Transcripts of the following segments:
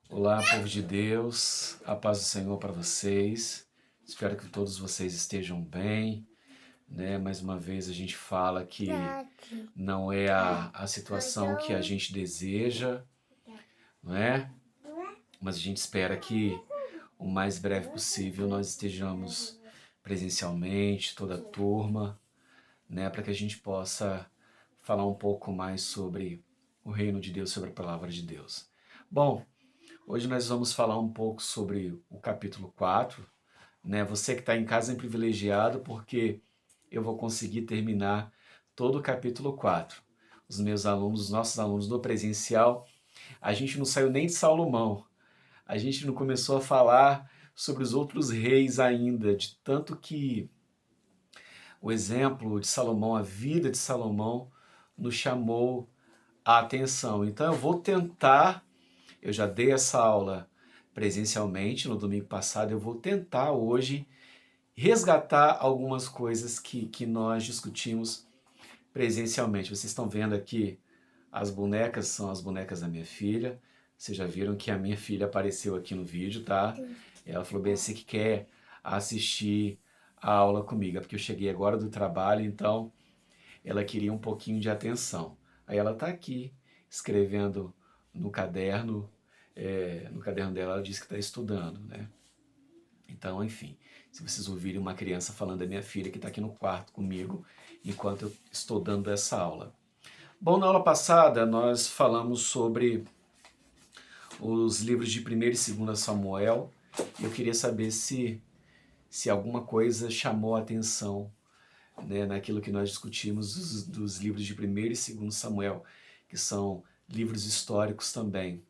Olá, povo de Deus, a paz do Senhor para vocês. Espero que todos vocês estejam bem, né? Mais uma vez a gente fala que não é a situação que a gente deseja, não é? Mas a gente espera que o mais breve possível nós estejamos presencialmente, toda a turma, né? Para que a gente possa falar um pouco mais sobre o reino de Deus, sobre a palavra de Deus. Bom, hoje nós vamos falar um pouco sobre o capítulo 4, né? Você que está em casa é privilegiado porque eu vou conseguir terminar todo o capítulo 4. Os meus alunos, os nossos alunos do presencial, a gente não saiu nem de Salomão, a gente não começou a falar sobre os outros reis ainda, de tanto que o exemplo de Salomão, a vida de Salomão, nos chamou a atenção. Então eu vou tentar. Eu já dei essa aula presencialmente no domingo passado. Eu vou tentar hoje resgatar algumas coisas que nós discutimos presencialmente. Vocês estão vendo aqui as bonecas, são as bonecas da minha filha. Vocês já viram que a minha filha apareceu aqui no vídeo, tá? Ela falou bem assim que quer assistir a aula comigo, é porque eu cheguei agora do trabalho, então ela queria um pouquinho de atenção. Aí ela está aqui escrevendo no caderno, no caderno dela ela diz que está estudando, né? Então, enfim, se vocês ouvirem uma criança falando da minha filha que está aqui no quarto comigo enquanto eu estou dando essa aula. Bom, na aula passada nós falamos sobre os livros de 1º e 2º Samuel e eu queria saber se alguma coisa chamou a atenção, né, naquilo que nós discutimos dos livros de 1º e 2º Samuel, que são livros históricos também,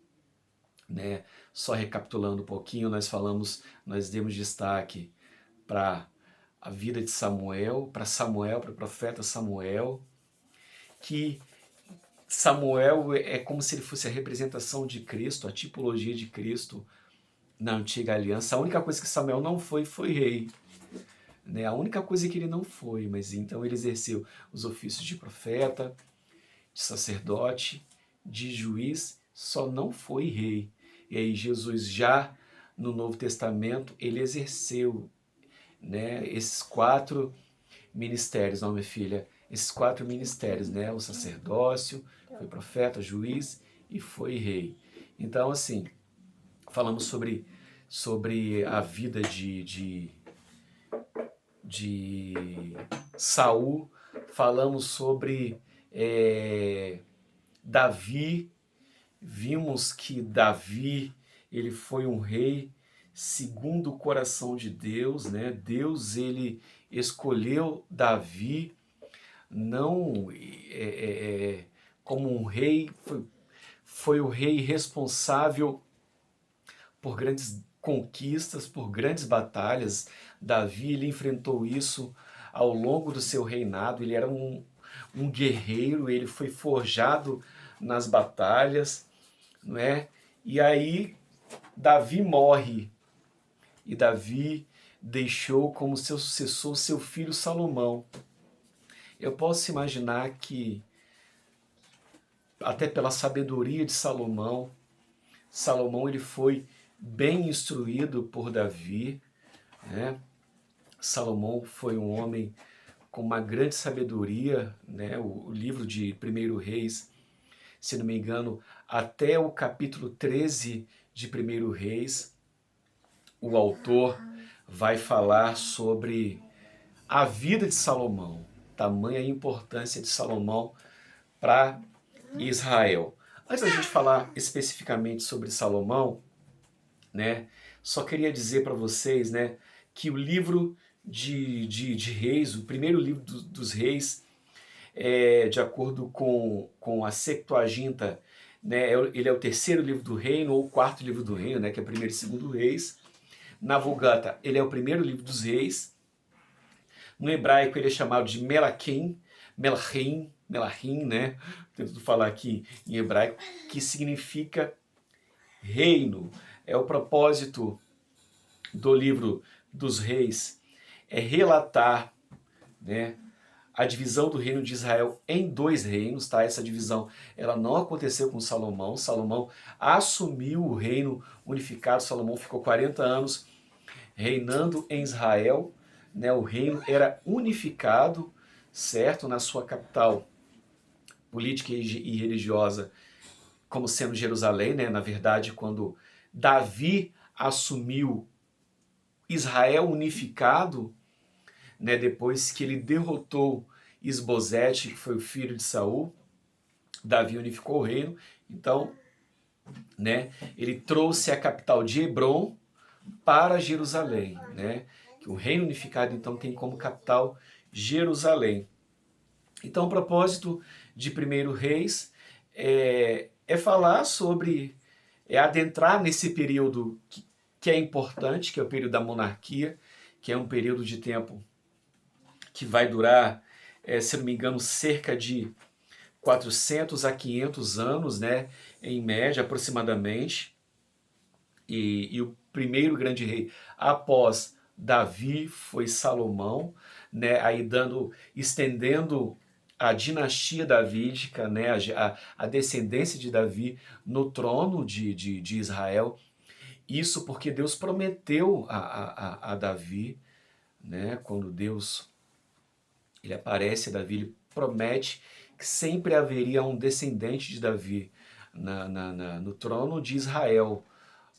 né? Só recapitulando um pouquinho, nós demos destaque para a vida de Samuel, para o profeta Samuel, que Samuel é como se ele fosse a representação de Cristo, a tipologia de Cristo na antiga aliança. A única coisa que Samuel não foi rei, né? A única coisa que ele não foi, mas então ele exerceu os ofícios de profeta, de sacerdote, de juiz, só não foi rei. E aí Jesus já no Novo Testamento ele exerceu, né, esses 4 ministérios, não, minha filha, esses 4 ministérios, né, o sacerdócio, foi profeta, juiz e foi rei. Então, assim, falamos sobre a vida de Saul, falamos sobre Davi, vimos que Davi ele foi um rei segundo o coração de Deus, né? Deus ele escolheu Davi não como um rei, foi o rei responsável por grandes conquistas, por grandes batalhas. Davi ele enfrentou isso ao longo do seu reinado, ele era um guerreiro, ele foi forjado nas batalhas, não é? E aí Davi morre, e Davi deixou como seu sucessor seu filho Salomão. Eu posso imaginar que, até pela sabedoria de Salomão, Salomão ele foi bem instruído por Davi, né? Salomão foi um homem com uma grande sabedoria, né? O livro de 1º Reis, se não me engano, até o capítulo 13 de 1º Reis, o autor vai falar sobre a vida de Salomão, tamanha importância de Salomão para Israel. Antes da gente falar especificamente sobre Salomão, né, só queria dizer para vocês, né, que o livro de Reis, o primeiro livro dos Reis, de acordo com a Septuaginta, né, ele é o terceiro livro do reino ou o quarto livro do reino, né, que é o 1º e 2º Reis. Na Vulgata, ele é o primeiro livro dos reis. No hebraico, ele é chamado de Melachim, Melachim, né? Tento falar aqui em hebraico, que significa reino. É o propósito do livro dos reis, é relatar, né, a divisão do reino de Israel em 2 reinos, tá? Essa divisão, ela não aconteceu com Salomão. Salomão assumiu o reino unificado. Salomão ficou 40 anos reinando em Israel, né? O reino era unificado, certo? Na sua capital política e religiosa, como sendo Jerusalém, né? Na verdade, quando Davi assumiu Israel unificado, né, depois que ele derrotou Isbosete, que foi o filho de Saul, Davi unificou o reino. Então, né, ele trouxe a capital de Hebrom para Jerusalém, né? Que o reino unificado então tem como capital Jerusalém. Então, o propósito de Primeiro Reis é falar sobre, adentrar nesse período que é importante, que é o período da monarquia, que é um período de tempo que vai durar, se não me engano, cerca de 400 a 500 anos, né, em média, aproximadamente. E o primeiro grande rei após Davi foi Salomão, né, aí estendendo a dinastia davídica, né, a descendência de Davi no trono de Israel. Isso porque Deus prometeu a Davi, né, quando Deus ele aparece a Davi, ele promete que sempre haveria um descendente de Davi no trono de Israel,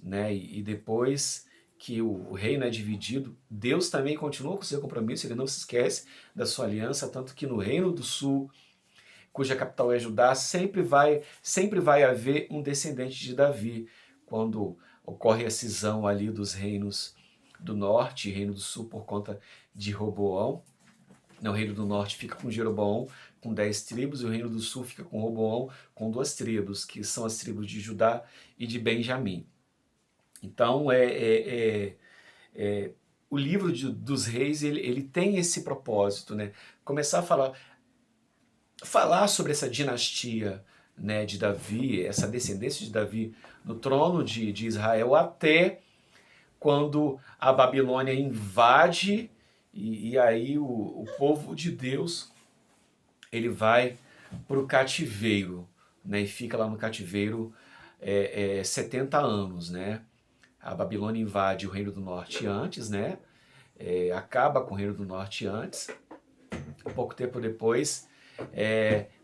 né? E depois que o reino é dividido, Deus também continua com seu compromisso, ele não se esquece da sua aliança, tanto que no reino do sul, cuja capital é Judá, sempre vai haver um descendente de Davi, quando ocorre a cisão ali dos reinos do norte e reino do sul por conta de Roboão. O reino do norte fica com Jeroboão com 10 tribos, e o reino do sul fica com Roboão com 2 tribos, que são as tribos de Judá e de Benjamim. Então, o livro dos reis, ele tem esse propósito, né? Começar a falar sobre essa dinastia, né, de Davi, essa descendência de Davi no trono de Israel, até quando a Babilônia invade, e aí o povo de Deus ele vai para o cativeiro, né, e fica lá no cativeiro 70 anos, né? A Babilônia invade o Reino do Norte antes, né? Acaba com o Reino do Norte antes. Pouco tempo depois,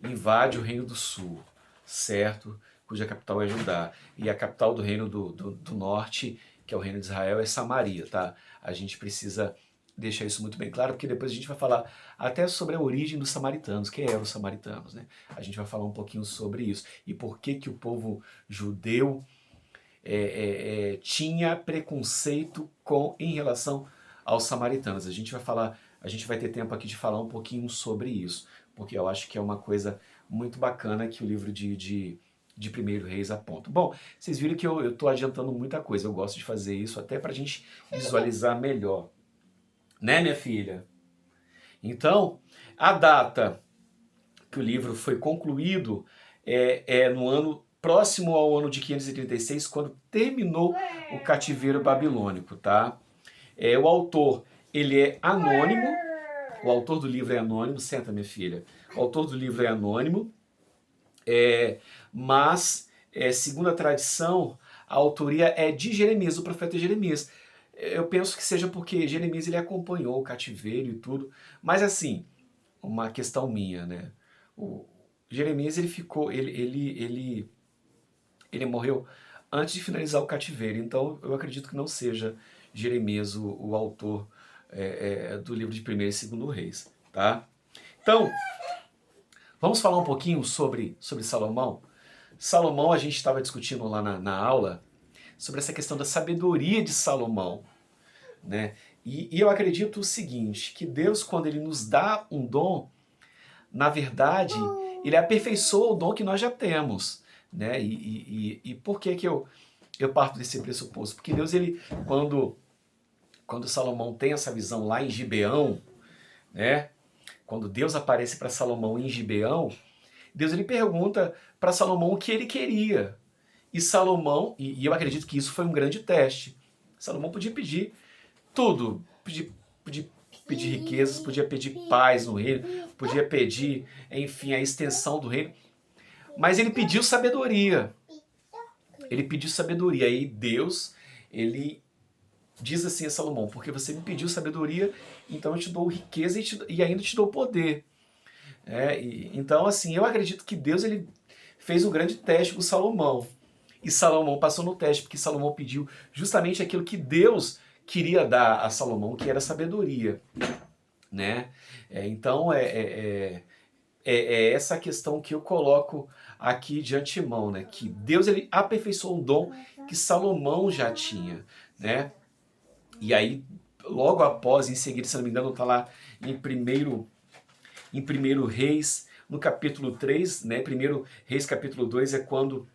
invade o Reino do Sul, certo? Cuja capital é Judá. E a capital do Reino do Norte, que é o Reino de Israel, é Samaria, tá? A gente precisa deixar isso muito bem claro, porque depois a gente vai falar até sobre a origem dos samaritanos, quem eram os samaritanos, né? A gente vai falar um pouquinho sobre isso. E por que o povo judeu tinha preconceito em relação aos samaritanos. A gente vai ter tempo aqui de falar um pouquinho sobre isso, porque eu acho que é uma coisa muito bacana que o livro de Primeiro Reis aponta. Bom, vocês viram que eu estou adiantando muita coisa, eu gosto de fazer isso até para a gente visualizar melhor. Né, minha filha? Então, a data que o livro foi concluído é no ano próximo ao ano de 536, quando terminou o cativeiro babilônico, tá? O autor, ele é anônimo, o autor do livro é anônimo, senta minha filha, o autor do livro é anônimo, mas, segundo a tradição, a autoria é de Jeremias, do profeta Jeremias. Eu penso que seja porque Jeremias ele acompanhou o cativeiro e tudo, mas assim, uma questão minha, né? O Jeremias ele morreu antes de finalizar o cativeiro, então eu acredito que não seja Jeremias o autor do livro de Primeiro e Segundo Reis, tá? Então, vamos falar um pouquinho sobre Salomão. Salomão, a gente estava discutindo lá na aula sobre essa questão da sabedoria de Salomão, né? E eu acredito o seguinte, que Deus, quando ele nos dá um dom, na verdade, ele aperfeiçoa o dom que nós já temos, né? E por que eu parto desse pressuposto? Porque Deus, ele, quando Salomão tem essa visão lá em Gibeão, né? Quando Deus aparece para Salomão em Gibeão, Deus ele pergunta para Salomão o que ele queria. E Salomão, e eu acredito que isso foi um grande teste, Salomão podia pedir tudo, pedir riquezas, podia pedir paz no reino, podia pedir, enfim, a extensão do reino. Mas ele pediu sabedoria. Ele pediu sabedoria. Aí Deus, ele diz assim a Salomão: porque você me pediu sabedoria, então eu te dou riqueza e ainda te dou poder. Então, assim, eu acredito que Deus ele fez um grande teste com Salomão. E Salomão passou no teste, porque Salomão pediu justamente aquilo que Deus queria dar a Salomão, que era sabedoria. Né? Então, é essa questão que eu coloco aqui de antemão, né? Que Deus ele aperfeiçoou um dom que Salomão já tinha, né? E aí, logo após, em seguida, se não me engano, está lá em primeiro Reis, no capítulo 3, né? Primeiro Reis, capítulo 2, é quando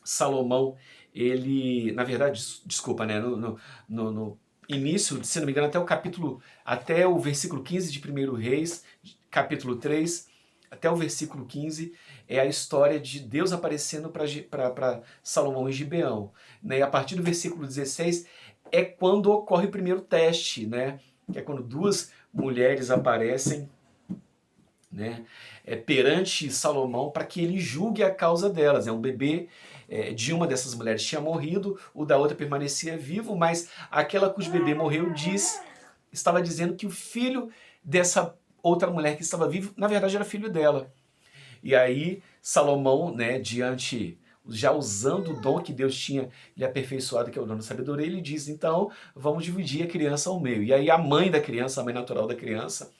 Salomão, ele, na verdade, desculpa, né? No início, se não me engano, até o versículo 15 de primeiro Reis, capítulo 3, até o versículo 15, é a história de Deus aparecendo para Salomão em Gibeão. Né? E a partir do versículo 16 é quando ocorre o primeiro teste, né? Que é quando duas mulheres aparecem, né, perante Salomão para que ele julgue a causa delas. Um bebê de uma dessas mulheres tinha morrido, o da outra permanecia vivo, mas aquela cujo bebê morreu estava dizendo que o filho dessa outra mulher que estava vivo, na verdade era filho dela. E aí Salomão, né, já usando o dom que Deus tinha lhe aperfeiçoado, que é o dom da sabedoria, ele diz: então vamos dividir a criança ao meio. E aí a mãe da criança, a mãe natural da criança,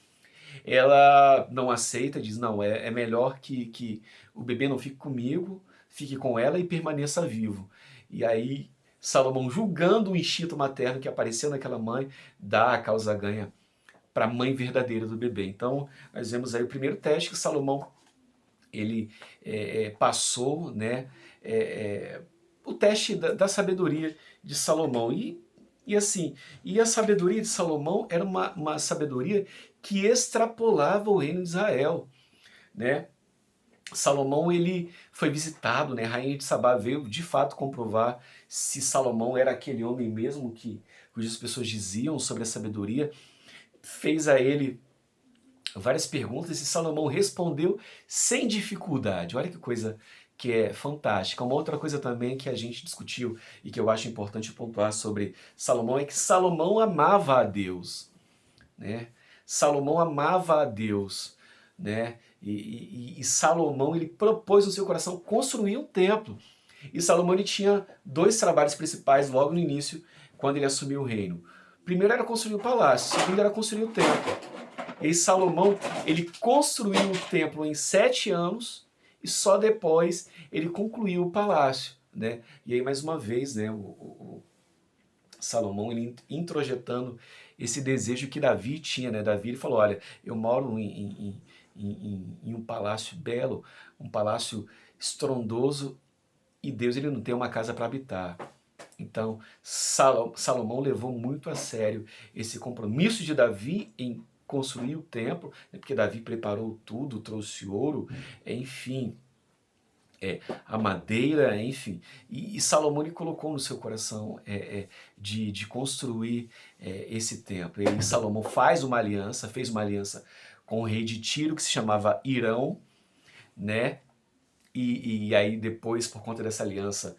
ela não aceita, diz: não, é melhor que o bebê não fique comigo, fique com ela e permaneça vivo. E aí Salomão, julgando o instinto materno que apareceu naquela mãe, dá a causa ganha para a mãe verdadeira do bebê. Então nós vemos aí o primeiro teste que Salomão ele passou, né? O teste da sabedoria de Salomão. E assim, e a sabedoria de Salomão era uma sabedoria que extrapolava o reino de Israel, né? Salomão ele foi visitado, né? A rainha de Sabá veio de fato comprovar se Salomão era aquele homem mesmo cujas pessoas diziam sobre a sabedoria. Fez a ele várias perguntas e Salomão respondeu sem dificuldade. Olha que coisa que é fantástica. Uma outra coisa também que a gente discutiu e que eu acho importante pontuar sobre Salomão é que Salomão amava a Deus, né? Salomão amava a Deus, né? E Salomão ele propôs no seu coração construir um templo. E Salomão ele tinha dois trabalhos principais logo no início, quando ele assumiu o reino. Primeiro era construir o palácio, segundo era construir o templo. E Salomão, ele construiu o templo em 7 anos e só depois ele concluiu o palácio, né? E aí mais uma vez, né, o Salomão ele introjetando esse desejo que Davi tinha, né? Davi ele falou: olha, eu moro em um palácio belo, um palácio estrondoso, e Deus ele não tem uma casa para habitar. Então Salomão levou muito a sério esse compromisso de Davi em construir o templo, né, porque Davi preparou tudo, trouxe ouro, enfim, a madeira, enfim. E Salomão ele colocou no seu coração de construir esse templo. E Salomão fez uma aliança com o rei de Tiro, que se chamava Irão, né? E aí depois, por conta dessa aliança,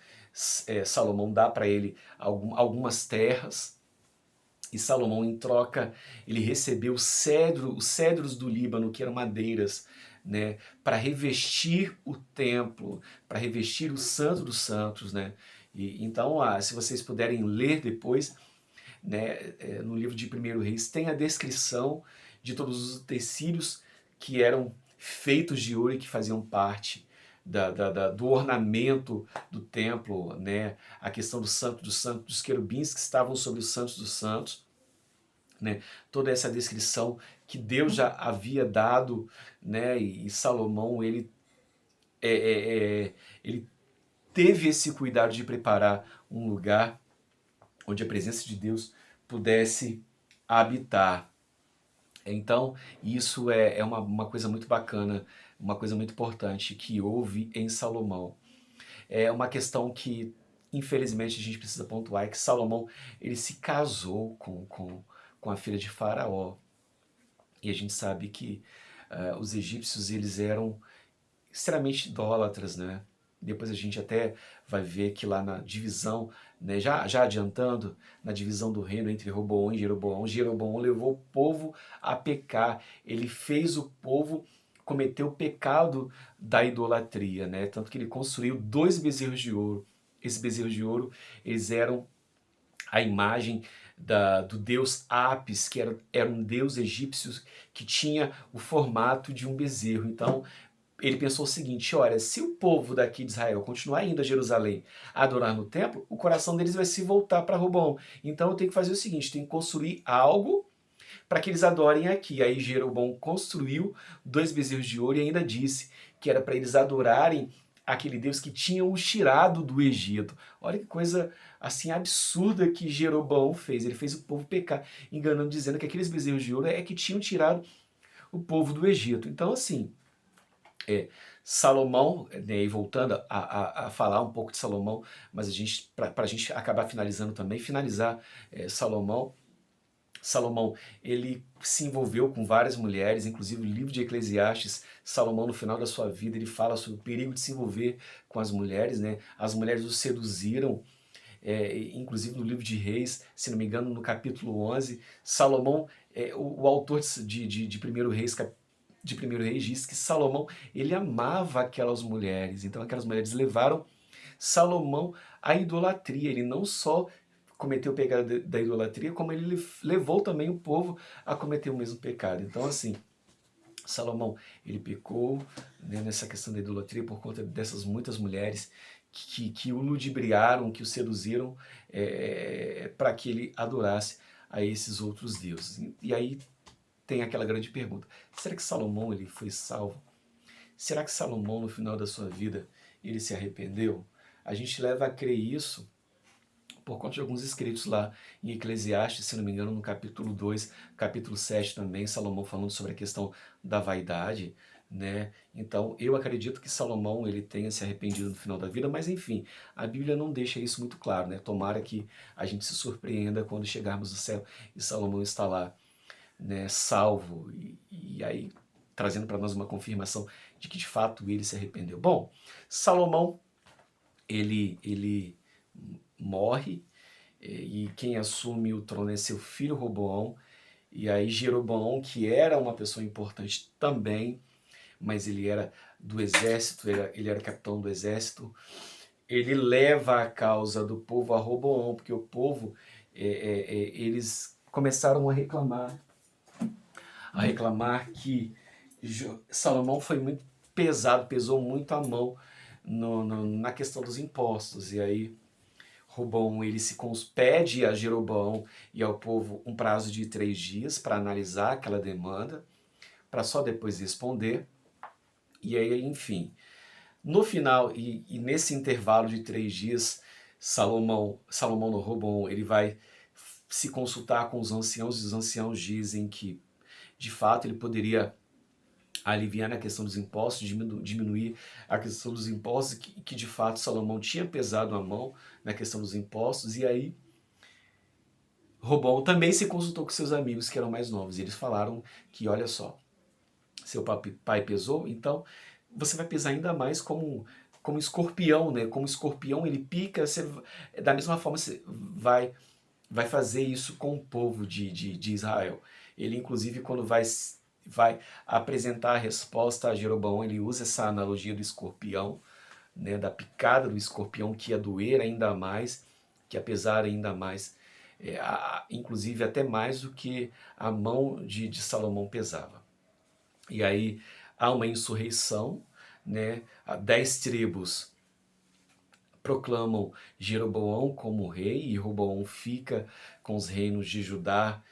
Salomão dá para ele algumas terras. E Salomão, em troca, ele recebeu os cedros do Líbano, que eram madeiras, né, para revestir o templo, para revestir o Santo dos Santos, né? Então, se vocês puderem ler depois, né, no livro de 1 Reis, tem a descrição de todos os utensílios que eram feitos de ouro e que faziam parte do ornamento do templo, né? A questão do Santo dos Santos, dos querubins que estavam sobre os Santos dos Santos, né? Toda essa descrição que Deus já havia dado, né? E Salomão ele teve esse cuidado de preparar um lugar onde a presença de Deus pudesse habitar. Então, isso é uma coisa muito bacana, uma coisa muito importante que houve em Salomão. É uma questão que, infelizmente, a gente precisa pontuar, é que Salomão ele se casou com com a filha de Faraó. E a gente sabe que os egípcios eles eram extremamente idólatras, né? Depois a gente até vai ver que lá na divisão, né, já adiantando, na divisão do reino entre Roboão e Jeroboão, Jeroboão levou o povo a pecar. Ele fez o povo cometer o pecado da idolatria, né? Tanto que ele construiu 2 bezerros de ouro. Esses bezerros de ouro, eles eram a imagem do deus Apis, que era um deus egípcio que tinha o formato de um bezerro. Então, ele pensou o seguinte: olha, se o povo daqui de Israel continuar indo a Jerusalém a adorar no templo, o coração deles vai se voltar para Roboão. Então eu tenho que fazer o seguinte: tenho que construir algo para que eles adorem aqui. Aí Jeroboão construiu 2 bezerros de ouro e ainda disse que era para eles adorarem aquele Deus que tinha os tirado do Egito. Olha que coisa assim absurda que Jeroboão fez. Ele fez o povo pecar, enganando, dizendo que aqueles bezerros de ouro é que tinham tirado o povo do Egito. Então, assim, Salomão, né, e voltando a falar um pouco de Salomão, mas para a gente acabar finalizando também, finalizar Salomão, ele se envolveu com várias mulheres, inclusive no livro de Eclesiastes, Salomão no final da sua vida, ele fala sobre o perigo de se envolver com as mulheres, né? As mulheres o seduziram, inclusive no livro de Reis, se não me engano, no capítulo 11, Salomão, o autor de Primeiro Reis, de Primeiro Reis diz que Salomão, ele amava aquelas mulheres, então aquelas mulheres levaram Salomão à idolatria. Ele não só cometeu o pecado da idolatria, como ele levou também o povo a cometer o mesmo pecado. Então, assim, Salomão, ele pecou, né, nessa questão da idolatria por conta dessas muitas mulheres que o ludibriaram, que o seduziram para que ele adorasse a esses outros deuses. E aí tem aquela grande pergunta: será que Salomão ele foi salvo? Será que Salomão, no final da sua vida, ele se arrependeu? A gente leva a crer isso por conta de alguns escritos lá em Eclesiastes, se não me engano, no capítulo 2, capítulo 7 também, Salomão falando sobre a questão da vaidade, né? Então, eu acredito que Salomão ele tenha se arrependido no final da vida, mas enfim, a Bíblia não deixa isso muito claro, né? Tomara que a gente se surpreenda quando chegarmos no céu e Salomão está lá, né, salvo, e aí trazendo para nós uma confirmação de que de fato ele se arrependeu. Bom, Salomão, ele morre, e quem assume o trono é seu filho Roboão, e aí Jeroboão, que era uma pessoa importante também, mas ele era do exército, ele era capitão do exército, ele leva a causa do povo a Roboão, porque o povo, eles começaram a reclamar que Salomão foi muito pesado, pesou muito a mão na questão dos impostos. E aí Roboão ele pede a Jeroboão e ao povo um prazo de 3 dias para analisar aquela demanda, para só depois responder. E aí, enfim, no final e nesse intervalo de 3 dias, Salomão no Roboão, ele vai se consultar com os anciãos, e os anciãos dizem que de fato ele poderia aliviar na questão dos impostos, diminuir a questão dos impostos, que de fato Salomão tinha pesado a mão na questão dos impostos. E aí Roboão também se consultou com seus amigos que eram mais novos, e eles falaram que, olha só, seu pai pesou, então você vai pesar ainda mais como escorpião, né? Como escorpião ele pica, da mesma forma você vai fazer isso com o povo de Israel. Ele, inclusive, quando vai apresentar a resposta a Jeroboão, ele usa essa analogia do escorpião, né, da picada do escorpião, que ia doer ainda mais, que ia pesar ainda mais, inclusive até mais do que a mão de Salomão pesava. E aí há uma insurreição, né, 10 tribos proclamam Jeroboão como rei, e Roboão fica com os reinos de Judá,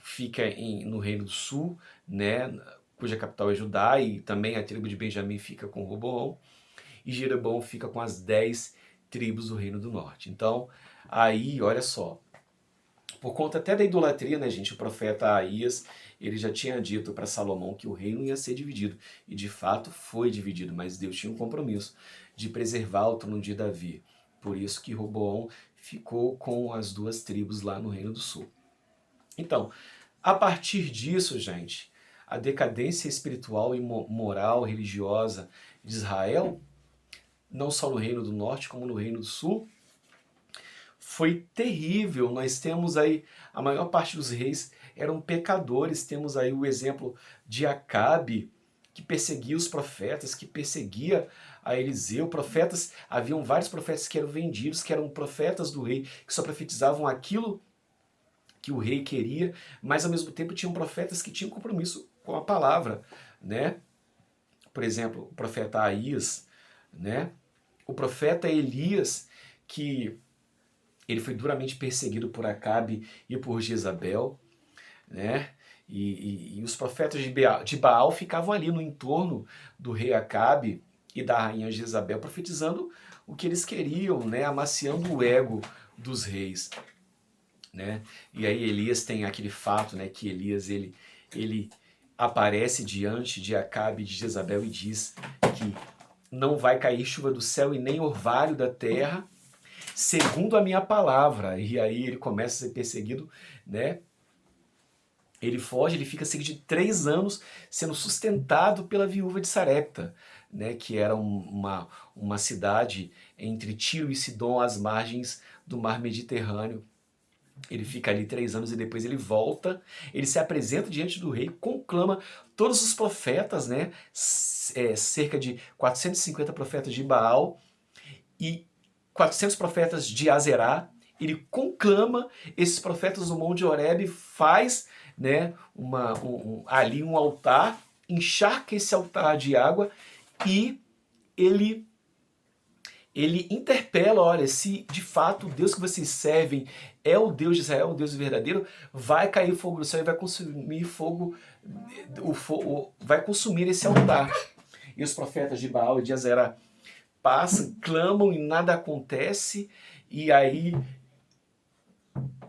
fica no reino do sul, né, cuja capital é Judá, e também a tribo de Benjamim fica com Roboão, e Jeroboão fica com as 10 tribos do reino do norte. Então, aí, olha só, por conta até da idolatria, né, gente, o profeta Aías, ele já tinha dito para Salomão que o reino ia ser dividido, e de fato foi dividido, mas Deus tinha um compromisso de preservar o trono de Davi. Por isso que Roboão ficou com as 2 tribos lá no reino do sul. Então, a partir disso, gente, a decadência espiritual e moral, religiosa de Israel, não só no Reino do Norte, como no Reino do Sul, foi terrível. Nós temos aí, a maior parte dos reis eram pecadores. Temos aí o exemplo de Acabe, que perseguia os profetas, que perseguia a Eliseu. Profetas, haviam vários profetas que eram vendidos, que eram profetas do rei, que só profetizavam aquilo que o rei queria, mas ao mesmo tempo tinham profetas que tinham compromisso com a palavra, né? Por exemplo, o profeta Aías, né? O profeta Elias, que ele foi duramente perseguido por Acabe e por Jezabel, né? E os profetas de Baal ficavam ali no entorno do rei Acabe e da rainha Jezabel, profetizando o que eles queriam, né? Amaciando o ego dos reis, né? E aí Elias tem aquele fato, né? Que Elias ele aparece diante de Acabe e de Jezabel e diz que não vai cair chuva do céu e nem orvalho da terra, segundo a minha palavra. E aí ele começa a ser perseguido, né? Ele foge, ele fica cerca de 3 anos sendo sustentado pela viúva de Sarepta, né? Que era uma cidade entre Tiro e Sidom, às margens do mar Mediterrâneo. Ele fica ali 3 anos e depois ele volta, ele se apresenta diante do rei, conclama todos os profetas, né? Cerca de 450 profetas de Baal e 400 profetas de Azerá. Ele conclama esses profetas no Monte Horebe, faz, né, ali um altar, encharca esse altar de água e ele interpela, olha, se de fato o Deus que vocês servem é o Deus de Israel, o Deus verdadeiro, vai cair fogo do céu e vai consumir vai consumir esse altar. E os profetas de Baal e de Azerá passam, clamam e nada acontece, e aí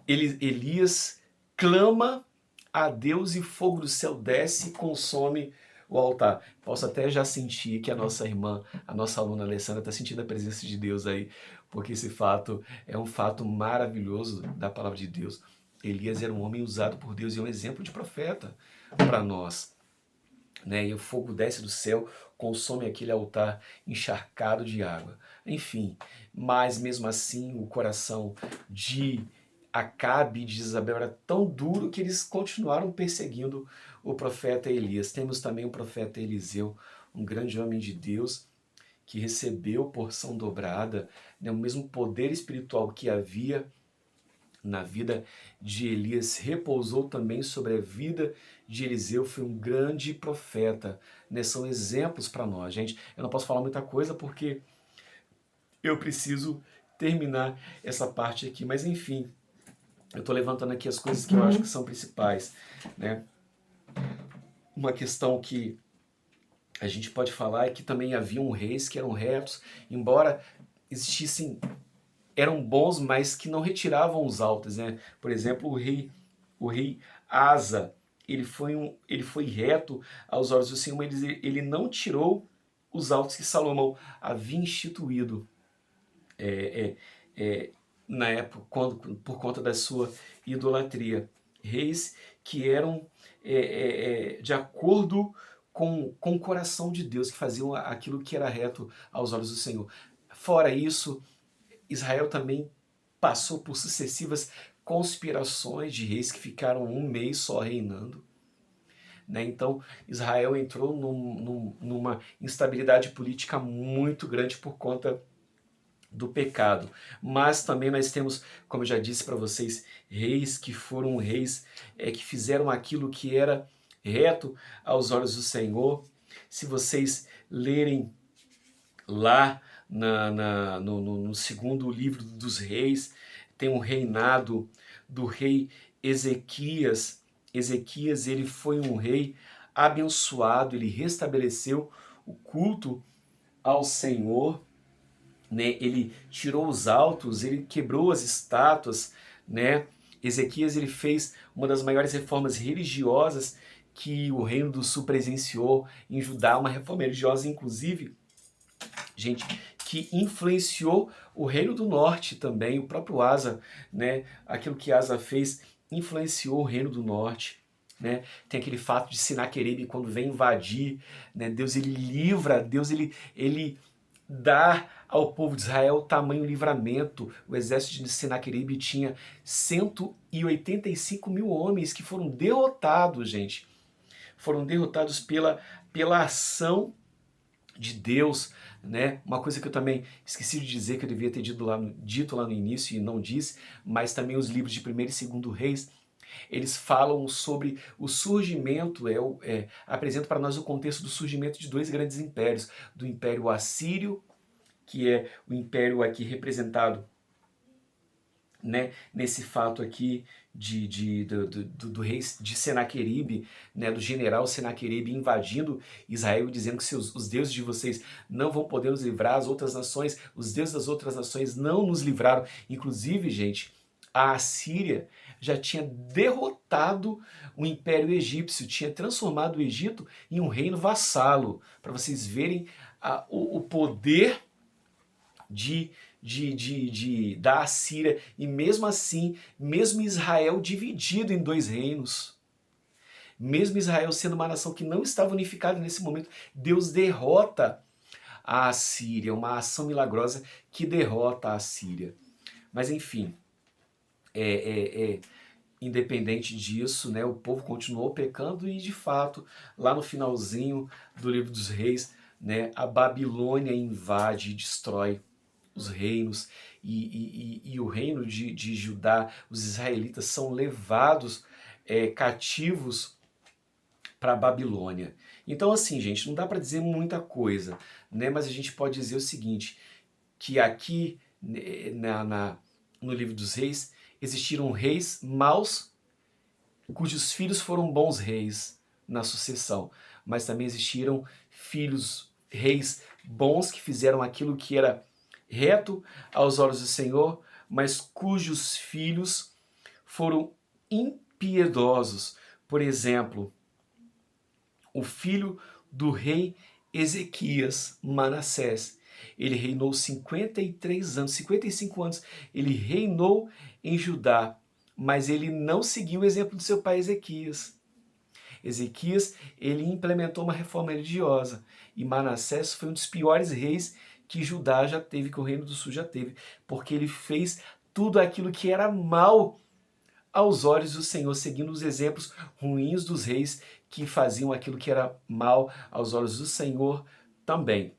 Elias clama a Deus e fogo do céu desce e consome o altar. Posso até já sentir que a nossa irmã, a nossa aluna Alessandra, está sentindo a presença de Deus aí, porque esse fato é um fato maravilhoso da palavra de Deus. Elias era um homem usado por Deus e é um exemplo de profeta para nós, né? E o fogo desce do céu, consome aquele altar encharcado de água. Enfim, mas mesmo assim o coração de Acabe e de Jezabel era tão duro que eles continuaram perseguindo o profeta Elias. Temos também o profeta Eliseu, um grande homem de Deus que recebeu porção dobrada, né? O mesmo poder espiritual que havia na vida de Elias repousou também sobre a vida de Eliseu. Foi um grande profeta, né? São exemplos para nós, gente. Eu não posso falar muita coisa porque eu preciso terminar essa parte aqui, mas enfim, eu estou levantando aqui as coisas que eu acho que são principais, né? Uma questão que a gente pode falar é que também haviam reis que eram retos, embora existissem, eram bons, mas que não retiravam os altos, né? Por exemplo, o rei Asa, ele foi reto aos olhos do Senhor, mas ele não tirou os altos que Salomão havia instituído é, é, na época, por conta da sua idolatria. Reis que eram de acordo com o coração de Deus, que faziam aquilo que era reto aos olhos do Senhor. Fora isso, Israel também passou por sucessivas conspirações de reis que ficaram um mês só reinando, né? Então Israel entrou numa instabilidade política muito grande por conta do pecado. Mas também nós temos, como eu já disse para vocês, reis que foram reis que fizeram aquilo que era reto aos olhos do Senhor. Se vocês lerem lá no segundo livro dos reis, tem um reinado do rei Ezequias. Ezequias, ele foi um rei abençoado, ele restabeleceu o culto ao Senhor, né? Ele tirou os altos, ele quebrou as estátuas, né? Ezequias, ele fez uma das maiores reformas religiosas que o Reino do Sul presenciou em Judá, uma reforma religiosa, inclusive, gente, que influenciou o Reino do Norte também, o próprio Asa, né? Aquilo que Asa fez influenciou o Reino do Norte, né? Tem aquele fato de Senaqueribe, quando vem invadir, né? Deus ele livra, Deus ele dá ao povo de Israel tamanho livramento. O exército de Senaqueribe tinha 185 mil homens que foram derrotados, gente. Foram derrotados pela ação de Deus, né? Uma coisa que eu também esqueci de dizer, que eu devia ter dito lá no início e não disse, mas também os livros de 1º e 2º Reis, eles falam sobre o surgimento, apresenta para nós o contexto do surgimento de dois grandes impérios, do Império Assírio, que é o império aqui representado, né, nesse fato aqui do rei de Senaqueribe, né, do general Senaqueribe invadindo Israel e dizendo que os deuses de vocês não vão poder nos livrar, as outras nações, os deuses das outras nações não nos livraram. Inclusive, gente, a Assíria já tinha derrotado o Império Egípcio, tinha transformado o Egito em um reino vassalo, para vocês verem o poder da Assíria, e mesmo assim, mesmo Israel dividido em dois reinos, mesmo Israel sendo uma nação que não estava unificada nesse momento, Deus derrota a Assíria, uma ação milagrosa que derrota a Assíria. Mas enfim, independente disso, né, o povo continuou pecando e de fato, lá no finalzinho do livro dos Reis, né, a Babilônia invade e destrói os reinos, e o reino de Judá, os israelitas são levados cativos para a Babilônia. Então assim, gente, não dá para dizer muita coisa, né? Mas a gente pode dizer o seguinte, que aqui no livro dos Reis existiram reis maus cujos filhos foram bons reis na sucessão, mas também existiram reis bons que fizeram aquilo que era reto aos olhos do Senhor, mas cujos filhos foram impiedosos. Por exemplo, o filho do rei Ezequias, Manassés, ele reinou 53 anos, 55 anos, ele reinou em Judá, mas ele não seguiu o exemplo do seu pai Ezequias. Ezequias, ele implementou uma reforma religiosa, e Manassés foi um dos piores reis que Judá já teve, que o Reino do Sul já teve, porque ele fez tudo aquilo que era mal aos olhos do Senhor, seguindo os exemplos ruins dos reis que faziam aquilo que era mal aos olhos do Senhor também.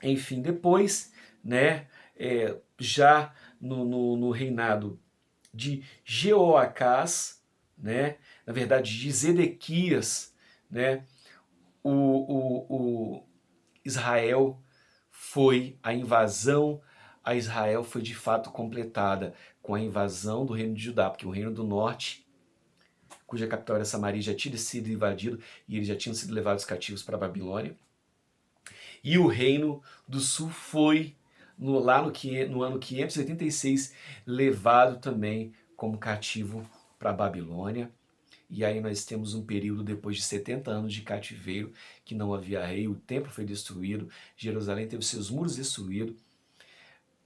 Enfim, depois, né, já no reinado de Jeoacás, né, na verdade de Zedequias, né, o Israel a invasão a Israel foi de fato completada com a invasão do reino de Judá, porque o reino do norte, cuja capital era Samaria, já tinha sido invadido e eles já tinham sido levados cativos para a Babilônia. E o reino do sul foi, no ano 586, levado também como cativo para a Babilônia. E aí nós temos um período depois de 70 anos de cativeiro, que não havia rei, o templo foi destruído, Jerusalém teve seus muros destruídos,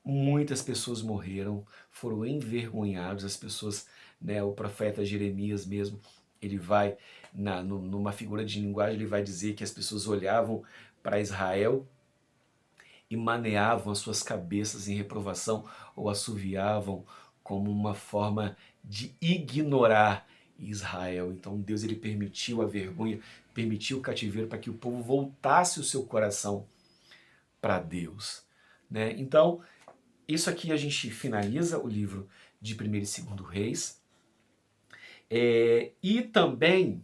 muitas pessoas morreram, foram envergonhados, as pessoas, né, o profeta Jeremias mesmo, ele vai, numa figura de linguagem, ele vai dizer que as pessoas olhavam para Israel e maneavam as suas cabeças em reprovação ou assoviavam como uma forma de ignorar Israel. Então Deus ele permitiu a vergonha, permitiu o cativeiro para que o povo voltasse o seu coração para Deus, né? Então, isso aqui a gente finaliza o livro de 1º e 2º Reis. E também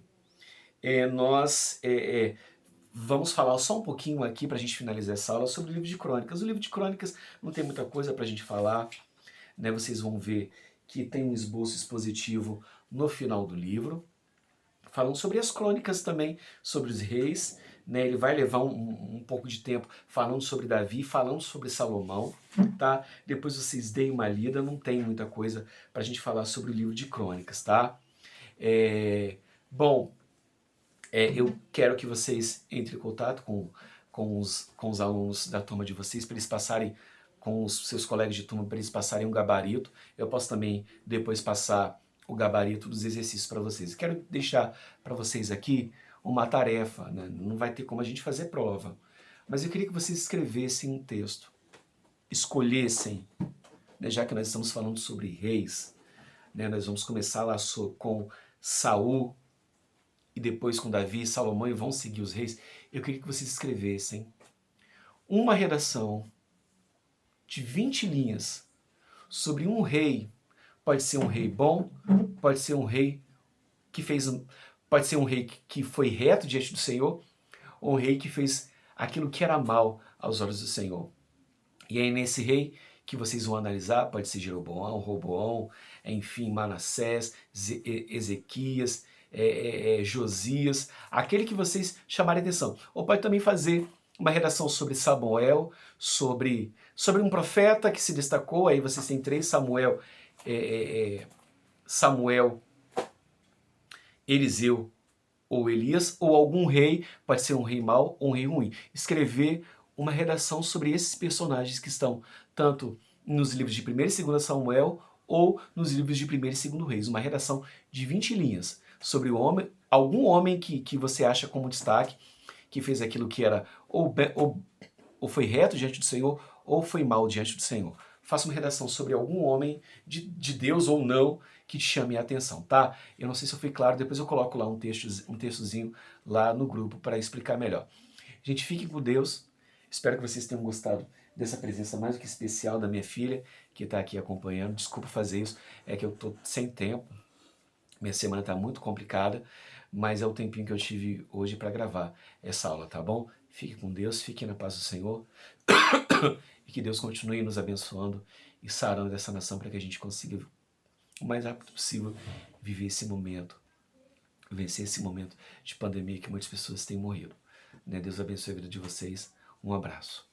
nós vamos falar só um pouquinho aqui para a gente finalizar essa aula sobre o livro de Crônicas. O livro de Crônicas não tem muita coisa para a gente falar, né? Vocês vão ver que tem um esboço expositivo no final do livro, falando sobre as crônicas também, sobre os reis, né? Ele vai levar um pouco de tempo falando sobre Davi, falando sobre Salomão, tá? Depois vocês deem uma lida, não tem muita coisa para a gente falar sobre o livro de Crônicas, tá? Bom, eu quero que vocês entrem em contato com os alunos da turma de vocês, para eles passarem, com os seus colegas de turma, para eles passarem um gabarito. Eu posso também depois passar o gabarito dos exercícios para vocês. Quero deixar para vocês aqui uma tarefa, né? Não vai ter como a gente fazer prova, mas eu queria que vocês escrevessem um texto, escolhessem, né? Já que nós estamos falando sobre reis, né? Nós vamos começar lá com Saul e depois com Davi, Salomão, e vão seguir os reis. Eu queria que vocês escrevessem uma redação de 20 linhas sobre um rei. Pode ser um rei bom, pode ser um rei que fez, pode ser um rei que foi reto diante do Senhor, ou um rei que fez aquilo que era mal aos olhos do Senhor. E aí nesse rei que vocês vão analisar, pode ser Jeroboão, Roboão, enfim, Manassés, Ezequias, Josias, aquele que vocês chamarem atenção. Ou pode também fazer uma redação sobre Samuel, sobre um profeta que se destacou, aí vocês têm 3, Samuel, Eliseu ou Elias, ou algum rei, pode ser um rei mau ou um rei ruim. Escrever uma redação sobre esses personagens que estão tanto nos livros de 1º e 2º Samuel ou nos livros de 1º e 2º Reis. Uma redação de 20 linhas sobre o homem, algum homem que você acha como destaque, que fez aquilo que era ou foi reto diante do Senhor ou foi mal diante do Senhor. Faça uma redação sobre algum homem de Deus ou não que te chame a atenção, tá? Eu não sei se eu fui claro, depois eu coloco lá um textozinho lá no grupo para explicar melhor. Gente, fiquem com Deus. Espero que vocês tenham gostado dessa presença mais do que especial da minha filha, que está aqui acompanhando. Desculpa fazer isso, é que eu estou sem tempo. Minha semana está muito complicada, mas é o tempinho que eu tive hoje para gravar essa aula, tá bom? Fique com Deus, fique na paz do Senhor. E que Deus continue nos abençoando e sarando essa nação para que a gente consiga, o mais rápido possível, viver esse momento, vencer esse momento de pandemia que muitas pessoas têm morrido. Deus abençoe a vida de vocês. Um abraço.